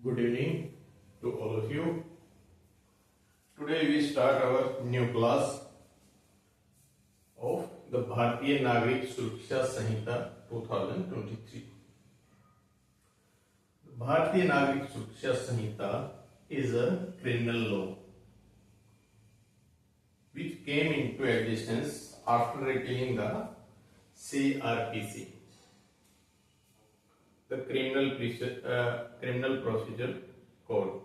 Good evening to all of you. Today we start our new class of the Bharatiya Nagrik Suraksha Sanhita 2023. The Bharatiya Nagrik Suraksha Sanhita is a criminal law which came into existence after repealing the CRPC, the Criminal Procedure Code.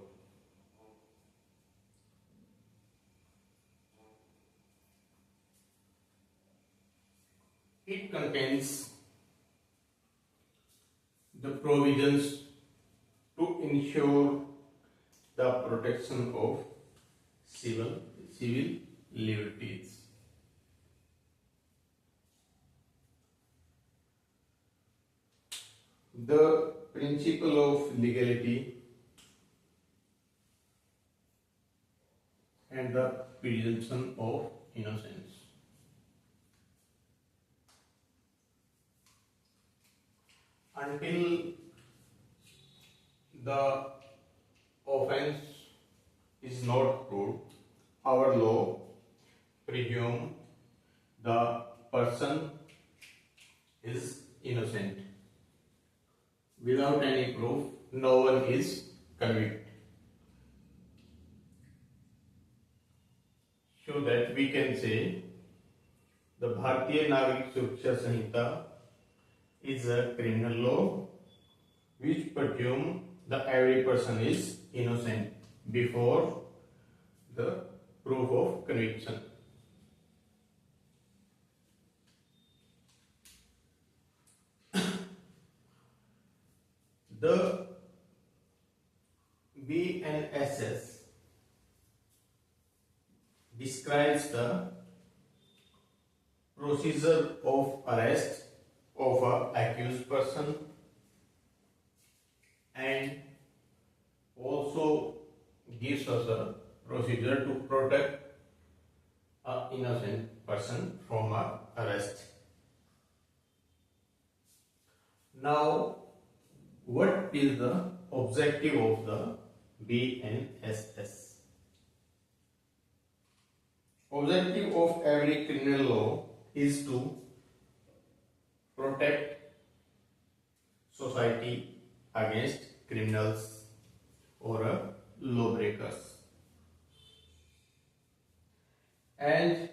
It contains the provisions to ensure the protection of civil liberties. The principle of legality and the presumption of innocence. Until the offense is not proved, our law presumes the person is innocent. Without any proof, no one is convicted. So that we can say the Bharatiya Nagrik Suraksha Sanhita is a criminal law which presumes that every person is innocent before the proof of conviction. The BNSS describes the procedure of arrest of an accused person and also gives us a procedure to protect an innocent person from an arrest. Now, what is the objective of the BNSS? Objective of every criminal law is to protect society against criminals or lawbreakers and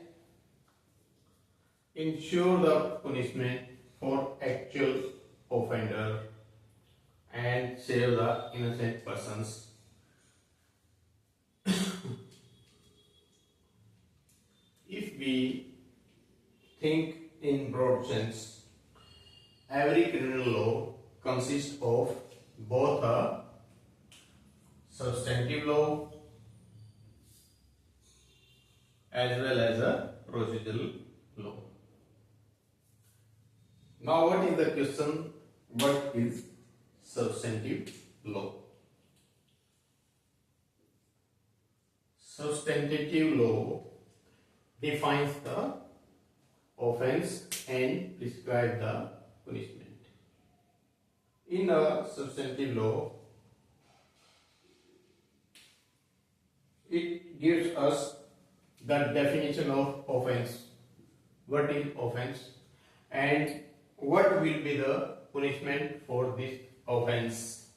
ensure the punishment for actual offender and save the innocent persons. If we think in broad sense, every criminal law consists of both a substantive law as well as a procedural law. Now, what is the question? What is substantive law? Substantive law defines the offense and prescribes the punishment. In a substantive law, it gives us the definition of offense. What is offense and what will be the punishment for this offense?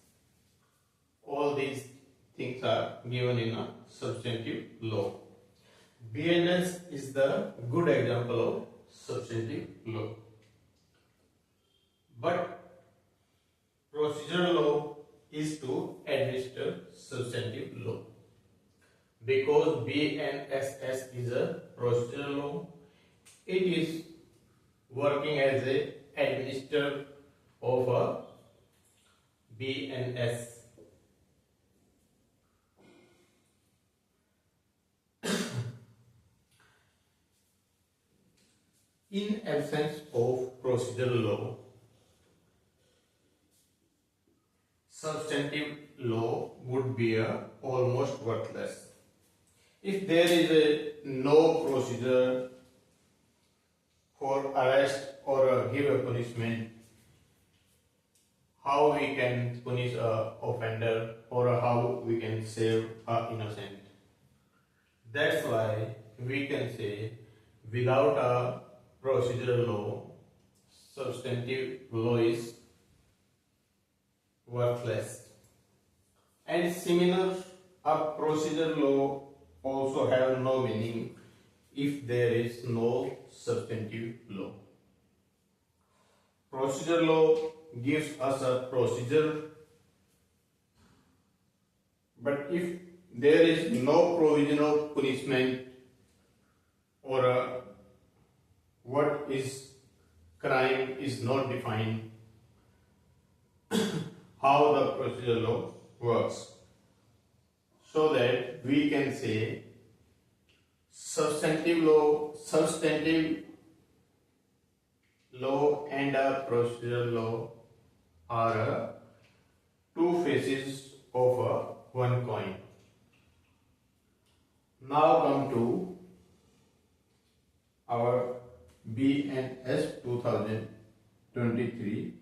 All these things are given in a substantive law. BNS is the good example of substantive law. But procedural law is to administer substantive law. Because BNSS is a procedural law, it is working as a administrator of a BNS. In absence of procedural law, substantive law would be almost worthless. If there is no procedure for arrest or give a punishment, how we can punish a offender or how we can save a innocent. That's why we can say without a procedural law, substantive law is worthless. And similar, a procedural law also have no meaning if there is no substantive law. Procedural law gives us a procedure, but if there is no provision of punishment or what is crime is not defined, how the procedural law works, so that we can say substantive law and a procedural law are two faces of one coin. Now come to our BNS 2023.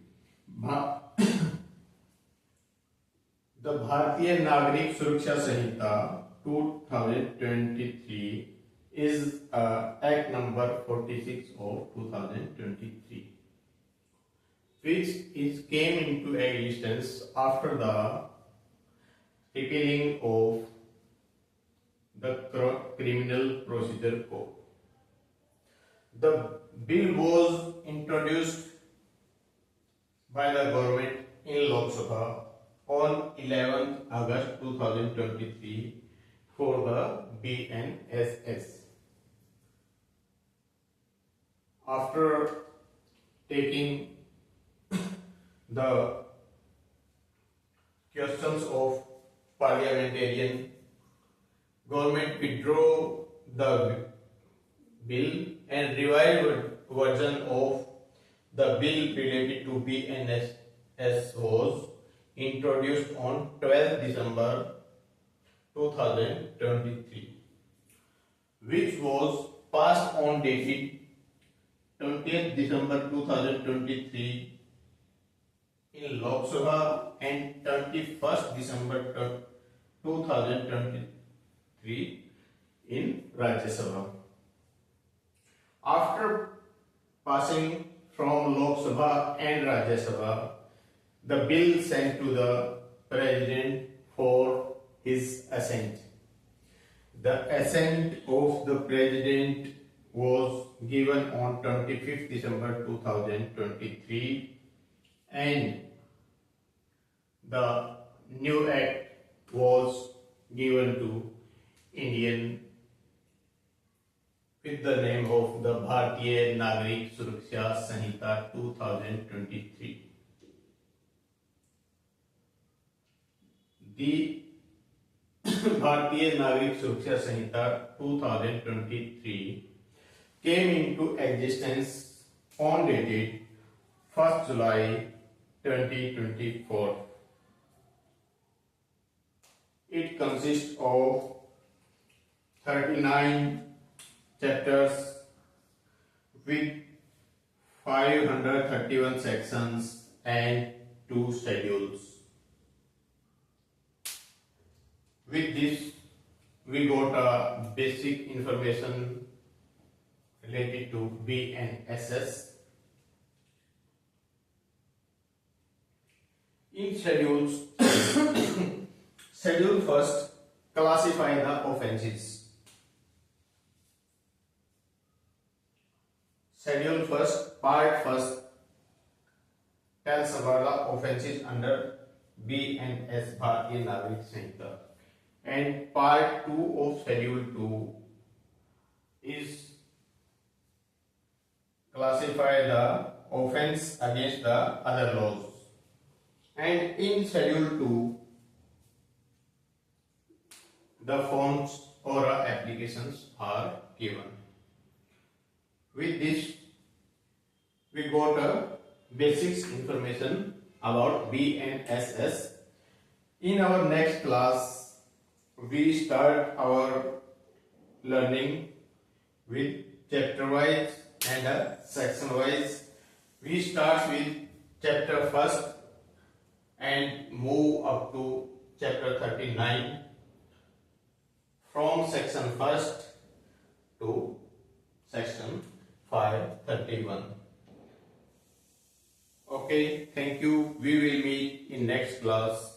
The Bharatiya Nagrik Suraksha Sanhita 2023 is Act number 46 of 2023, which came into existence after the repealing of the Criminal Procedure Code. The bill was introduced by the government in Lok Sabha on 11th August 2023 for the BNSS. After taking the questions of parliamentarian, government withdrew the bill and revived version of the bill related to BNSS was introduced on 12th December 2023, which was passed on dated 20th December 2023 in Lok Sabha and 21st December 2023 in Rajya Sabha. After passing from Lok Sabha and Rajya Sabha, the bill sent to the President for his assent. The assent of the President was given on 25th December 2023 and the new act was given to Indian with the name of the Bharatiya Nagrik Suraksha Sanhita 2023. The Bharatiya Nagrik Suraksha Sanhita 2023 came into existence on dated 1st July 2024. It consists of 39 chapters with 531 sections and 2 schedules. With this, we got a basic information related to BNSS. In schedules, schedule first classify the offences. Schedule first, part first tells about the offences under BNS Bharatiya Nagrik Sanhita, and part 2 of schedule 2 is classify the offence against the other laws, and in schedule 2 the forms or applications are given. With this, we got a basics information about BNSS. In our next class, we start our learning with chapter wise and section wise. We start with chapter first, and move up to chapter 39 from section 1st to section 531. Okay, thank you. We will meet in next class.